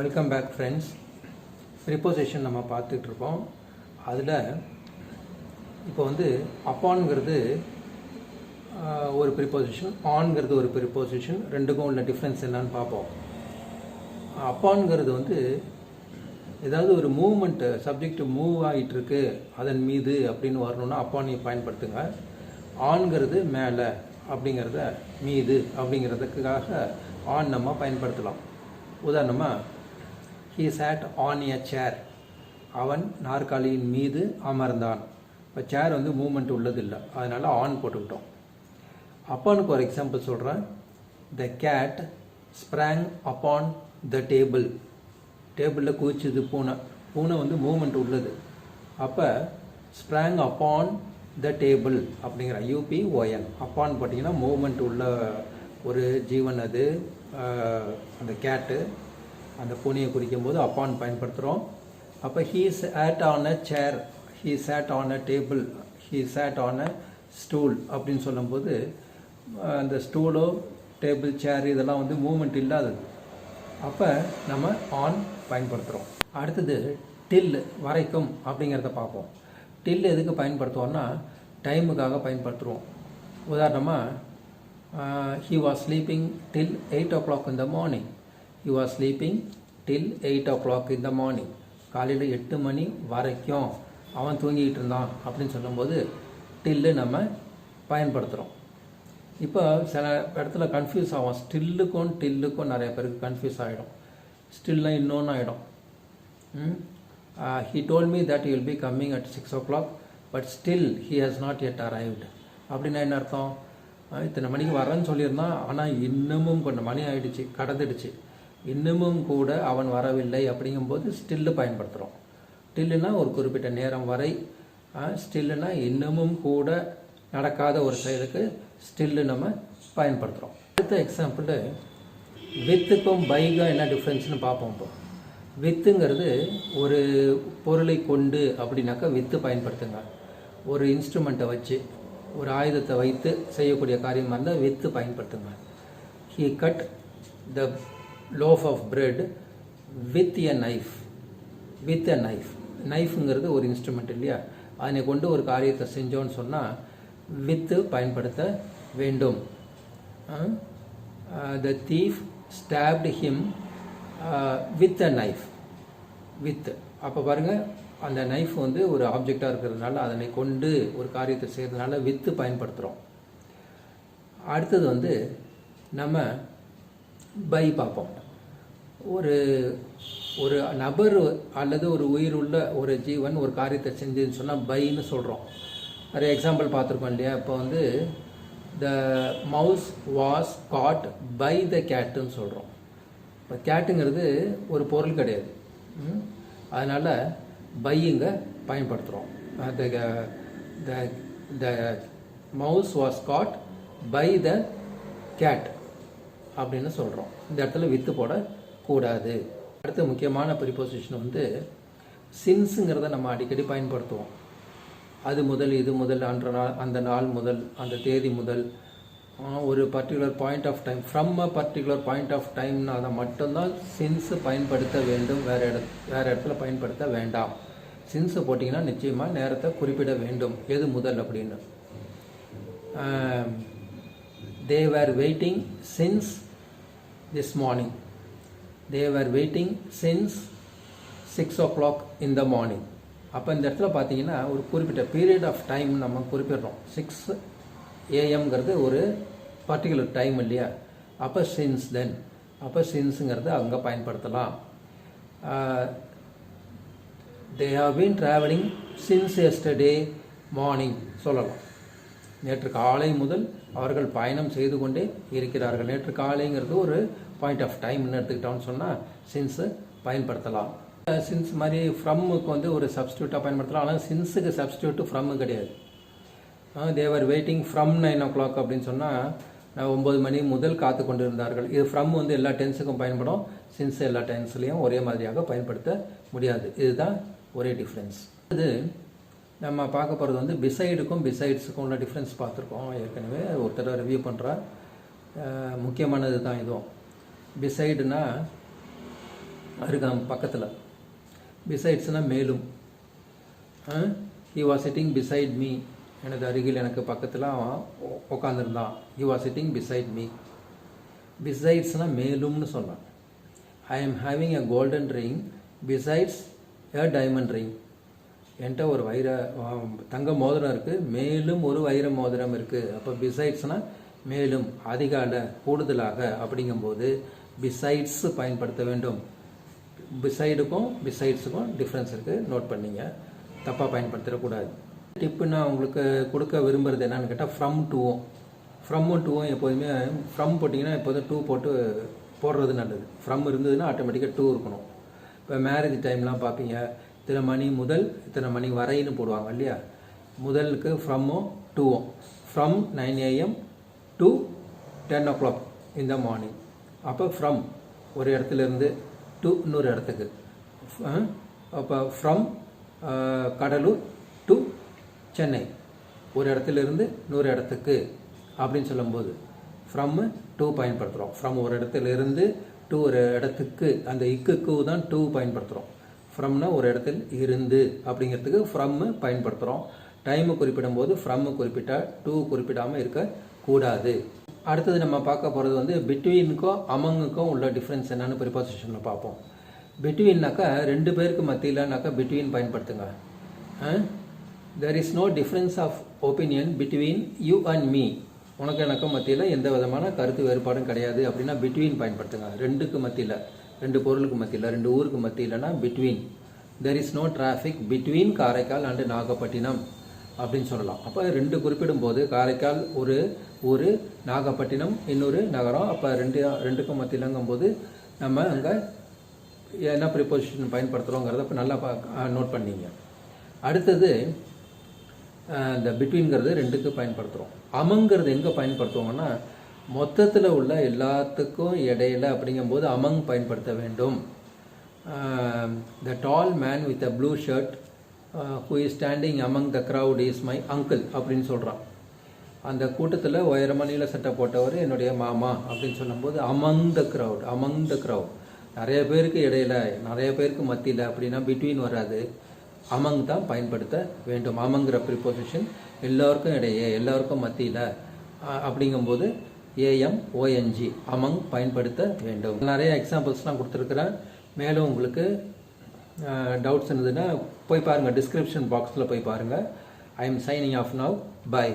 Welcome back friends. Preposition நம்ம பார்த்துட்டு இருக்கோம். அதில் இப்போ வந்து அப்பான்ங்கிறது ஒரு ப்ரிப்போசிஷன், ஆன்ங்கிறது ஒரு ப்ரிப்போசிஷன். ரெண்டுக்கும் உள்ள டிஃப்ரென்ஸ் என்னன்னு பார்ப்போம். அப்பான்ங்கிறது வந்து ஏதாவது ஒரு மூவ்மெண்ட்டு, சப்ஜெக்ட் மூவ் ஆகிட்டு இருக்கு அதன் மீது அப்படின்னு வரணும்னா அப்பான் பயன்படுத்துங்க. ஆன்ங்கிறது மேலே அப்படிங்கிறத, மீது அப்படிங்கிறதுக்காக ஆன் நம்ம பயன்படுத்தலாம். உதாரணமாக, he sat on a chair, அவன் நாற்காலியின் மீது அமர்ந்தான். இப்போ சேர் வந்து மூவ்மெண்ட் உள்ளது இல்லை, அதனால் ஆன் போட்டுக்கிட்டோம். அப்பானுக்கு ஒரு எக்ஸாம்பிள் சொல்கிறேன். the cat sprang upon the table, டேபிளில் குதிச்சுது பூனை. பூனை வந்து மூவ்மெண்ட் உள்ளது. அப்போ sprang upon the table அப்படிங்கிற UPON, அப்பான் பார்த்தீங்கன்னா மூவ்மெண்ட் உள்ள ஒரு ஜீவன். அது அந்த கேட்டு, அந்த பூனையை குறிக்கும் போது அப்பான் பயன்படுத்துகிறோம். அப்போ he sat on a chair, he sat on a table, he sat on a stool அப்படின்னு சொல்லும்போது அந்த ஸ்டூலோ, டேபிள், சேர் இதெல்லாம் வந்து மூவ்மெண்ட் இல்லாதது. அப்போ நம்ம ஆன் பயன்படுத்துகிறோம். அடுத்தது டில், வரைக்கும் அப்படிங்கிறத பார்ப்போம். டில் எதுக்கு பயன்படுத்துவோம்னா டைமுக்காக பயன்படுத்துகிறோம். உதாரணமாக, he was sleeping till 8 o'clock in the morning. he was sleeping till 8 o'clock in the morning. காலையில் 8 மணி வரைக்கும் அவன் தூங்கிக்கிட்டு இருந்தான் அப்படின்னு சொல்லும்போது டில்லு நம்ம பயன்படுத்துகிறோம். இப்போ சில இடத்துல கன்ஃபியூஸ் ஆகும். ஸ்டில்லுக்கும் டில்லுக்கும் நிறைய பேருக்கு கன்ஃபியூஸ் ஆகிடும். ஸ்டில்னால் இன்னொன்று ஆகிடும். he told me that he will be coming at 6 o'clock but still he has not yet arrived. அப்படின்னா என்ன அர்த்தம்? இத்தனை மணிக்கு வரேன்னு சொல்லியிருந்தான், ஆனால் இன்னமும் கொஞ்சம் மணி ஆகிடுச்சு, கடந்துடுச்சு, இன்னமும் கூட அவன் வரவில்லை. அப்படிங்கும்போது ஸ்டில்லு பயன்படுத்துகிறோம். ஸ்டில்லுனா ஒரு குறிப்பிட்ட நேரம் வரை, ஸ்டில்லுனா இன்னமும் கூட நடக்காத ஒரு செயலுக்கு ஸ்டில்லு நம்ம பயன்படுத்துகிறோம். அடுத்த எக்ஸாம்பிள், வித்துக்கும் பைக்கும் என்ன டிஃப்ரென்ஸ்னு பார்ப்போம். இப்போ வித்துங்கிறது ஒரு பொருளை கொண்டு அப்படின்னாக்கா வித்து பயன்படுத்துங்க. ஒரு இன்ஸ்ட்ருமெண்ட்டை வச்சு, ஒரு ஆயுதத்தை வைத்து செய்யக்கூடிய காரியமாக இருந்தால் வித்து பயன்படுத்துங்க. he cut the loaf of bread with a knife. with a knife, நைஃப்ங்கிறது ஒரு இன்ஸ்ட்ருமெண்ட் இல்லையா, அதனை கொண்டு ஒரு காரியத்தை செஞ்சோன்னு சொன்னால் வித்து பயன்படுத்த வேண்டும். the thief stabbed him with a knife. with, அப்போ பாருங்கள், அந்த நைஃப் வந்து ஒரு ஆப்ஜெக்டாக இருக்கிறதுனால அதனை கொண்டு ஒரு காரியத்தை செய்கிறதுனால வித்து பயன்படுத்துகிறோம். அடுத்தது வந்து நம்ம பை பார்ப்போம். ஒரு ஒரு நபர் அல்லது ஒரு உயிர் உள்ள ஒரு ஜீவன் ஒரு காரியத்தை செஞ்சுன்னு சொன்னால் பைன்னு சொல்கிறோம். நிறைய எக்ஸாம்பிள் பார்த்துருக்கோம் இல்லையா. இப்போ வந்து the mouse was caught by the கேட்டுன்னு சொல்கிறோம். இப்போ கேட்டுங்கிறது ஒரு பொருள் கிடையாது, அதனால் பையிங்க பயன்படுத்துகிறோம். The mouse was caught by the cat அப்படின்னு சொல்கிறோம். இந்த இடத்துல வித்து போடக்கூடாது. அடுத்த முக்கியமான ப்ரிப்போசிஷன் வந்து சின்ஸுங்கிறத நம்ம அடிக்கடி பயன்படுத்துவோம். அது முதல், இது முதல், அந்த நாள் முதல், அந்த தேதி முதல், ஒரு particular point of time, from a particular point of டைம்னா அதை மட்டும்தான் சின்ஸு பயன்படுத்த வேண்டும், வேறு இடத்துல பயன்படுத்த வேண்டாம். சின்ஸை போட்டிங்கன்னா நிச்சயமாக நேரத்தை குறிப்பிட வேண்டும், எது முதல் அப்படின்னு. they were waiting since this morning. they were waiting since 6 o'clock in the morning. அப்போ இந்த இடத்துல பார்த்தீங்கன்னா ஒரு குறிப்பிட்ட பீரியட் ஆஃப் டைம் நம்ம குறிப்பிடுறோம். 6 AM ஒரு பர்டிகுலர் டைம் இல்லையா. அப்போ சின்ஸ் தென், அப்போ சின்ஸுங்கிறது அங்கே பயன்படுத்தலாம். they have been traveling since yesterday morning சொல்லலாம். நேற்று காலை முதல் அவர்கள் பயணம் செய்து கொண்டே இருக்கிறார்கள். நேற்று காலைங்கிறது ஒரு பாயிண்ட் ஆஃப் டைம்னு எடுத்துக்கிட்டோம்னு சொன்னால் சின்ஸு பயன்படுத்தலாம். சின்ஸ் மாதிரி ஃப்ரம்முக்கு வந்து ஒரு சப்ஸ்டியூட்டாக பயன்படுத்தலாம். ஆனால் சின்ஸுக்கு சப்ஸ்டியூட்டு ஃப்ரம்மு கிடையாது. தேவர் வெயிட்டிங் ஃப்ரம் 9 o'clock அப்படின்னு சொன்னால் 9 மணி முதல் காத்து கொண்டு இருந்தார்கள். இது ஃப்ரம் வந்து எல்லா டென்ஸுக்கும் பயன்படும், சின்ஸ் எல்லா டென்ஸ்லேயும் ஒரே மாதிரியாக பயன்படுத்த முடியாது. இதுதான் ஒரே டிஃப்ரென்ஸ். இது நம்ம பார்க்க போகிறது வந்து பிசைடுக்கும் பிசைட்ஸுக்கும் உள்ள டிஃப்ரென்ஸ் பார்த்துருக்கோம் ஏற்கனவே. ஒருத்தர் ரிவ்யூ பண்ணுறா, முக்கியமானது தான் இதுவும். பிசைடுனா அருகாம் பக்கத்தில். பிசைட்ஸ்னால் மேலும். He was sitting beside me, எனது அருகில் எனக்கு பக்கத்தில் அவன் உட்காந்துருந்தான். He was sitting beside me. பிசைட்ஸ்னால் மேலும்னு சொல்லலாம். I am having a golden ring besides a diamond ring. என்கிட்ட ஒரு தங்க மோதிரம் இருக்குது, மேலும் ஒரு வைர மோதிரம் இருக்குது. அப்போ பிசைட்ஸ்னால் மேலும், அதிகால, கூடுதலாக அப்படிங்கும்போது பிசைட்ஸ் பயன்படுத்த வேண்டும். பிசைடுக்கும் பிசைட்ஸுக்கும் டிஃப்ரென்ஸ் இருக்குது, நோட் பண்ணிங்க, தப்பாக பயன்படுத்திடக்கூடாது. டிப்பு நான் உங்களுக்கு கொடுக்க விரும்புகிறது என்னன்னு கேட்டால் ஃப்ரம் டூவும் எப்போதுமே ஃப்ரம் போட்டிங்கன்னா எப்போதும் டூ போடுறது நல்லது. ஃப்ரம் இருந்ததுன்னா ஆட்டோமேட்டிக்காக டூ இருக்கணும். இப்போ மேரேஜ் டைம்லாம் பார்ப்பீங்க, இத்தனை மணி முதல் இத்தனை மணி வரைன்னு போடுவாங்க இல்லையா. முதலுக்கு ஃப்ரம்மும் டூவும். From 9 AM to 10 o'clock in the morning. அப்போ ஃப்ரம் ஒரு இடத்துலேருந்து டு இன்னொரு இடத்துக்கு. அப்போ ஃப்ரம் கடலூர் டு சென்னை, ஒரு இடத்துலேருந்து இன்னொரு இடத்துக்கு அப்படின்னு சொல்லும்போது ஃப்ரம்மு டூ பயன்படுத்துகிறோம். ஃப்ரம் ஒரு இடத்துலேருந்து டு ஒரு இடத்துக்கு, அந்த இக்குக்கு தான் டூ பயன்படுத்துகிறோம். ஃப்ரம்னா ஒரு இடத்தில் இருந்து அப்படிங்கிறதுக்கு ஃப்ரம்மு பயன்படுத்துகிறோம். டைமு குறிப்பிடும் போது ஃப்ரம்மு குறிப்பிட்டா டூ குறிப்பிடாமல் இருக்கக்கூடாது. அடுத்தது நம்ம பார்க்க போகிறது வந்து பிட்வீனுக்கும் அமங்குக்கும் உள்ள டிஃப்ரென்ஸ் என்னன்னு ப்ரிப்போசிஷனில் பார்ப்போம். பிட்வீன்னாக்கா ரெண்டு பேருக்கு மத்தியில்னாக்கா பிட்வீன் பயன்படுத்துங்க. there is no difference of opinion between you and me. உனக்கு எனக்கும் மத்தியில் எந்த விதமான கருத்து வேறுபாடும் கிடையாது அப்படின்னா பிட்வீன் பயன்படுத்துங்க. ரெண்டுக்கு மத்தியில், ரெண்டு பொருளுக்கு மத்தியில், ரெண்டு ஊருக்கு மத்தியில்னா between. there is no traffic between Karaikal and Nagapattinam அப்படின்னு சொல்லலாம். அப்போ ரெண்டு குறிப்பிடும் போது காரைக்கால் ஒரு ஊர், நாகப்பட்டினம் இன்னொரு நகரம். அப்போ ரெண்டுக்கும் மத்தியிலங்கும் போது நம்ம அங்கே என்ன ப்ரிப்போசிஷன் பயன்படுத்துகிறோங்கிறத இப்போ நல்லா நோட் பண்ணிங்க. அடுத்தது இந்த பிட்வீன்கிறது ரெண்டுக்கு பயன்படுத்துகிறோம். அமங்கிறது எங்கே பயன்படுத்துவோங்கன்னா மொத்தத்தில் உள்ள எல்லாத்துக்கும் இடையில அப்படிங்கும்போது அமங் பயன்படுத்த வேண்டும். The tall man with a blue shirt who is standing among the crowd is my uncle அப்படின்னு சொல்கிறான். அந்த கூட்டத்தில் உயரமாக நீல சட்டை போட்டவர் என்னுடைய மாமா அப்படின்னு சொல்லும்போது அமங் த க்ரௌட், நிறைய பேருக்கு இடையில, நிறைய பேருக்கு மத்தியில் அப்படின்னா பிட்வீன் வராது, அமங் தான் பயன்படுத்த வேண்டும். அமங்கிற ப்ரிப்போசிஷன் எல்லோருக்கும் இடையே, எல்லோருக்கும் மத்தியில் அப்படிங்கும்போது AMONG அமங் பயன்படுத்த வேண்டும். நிறைய எக்ஸாம்பிள்ஸ்லாம் கொடுத்துருக்குறேன். மேலும் உங்களுக்கு டவுட்ஸ் இருந்ததுன்னா போய் பாருங்கள், டிஸ்கிரிப்ஷன் பாக்ஸில் போய் பாருங்கள். I am signing off now. By.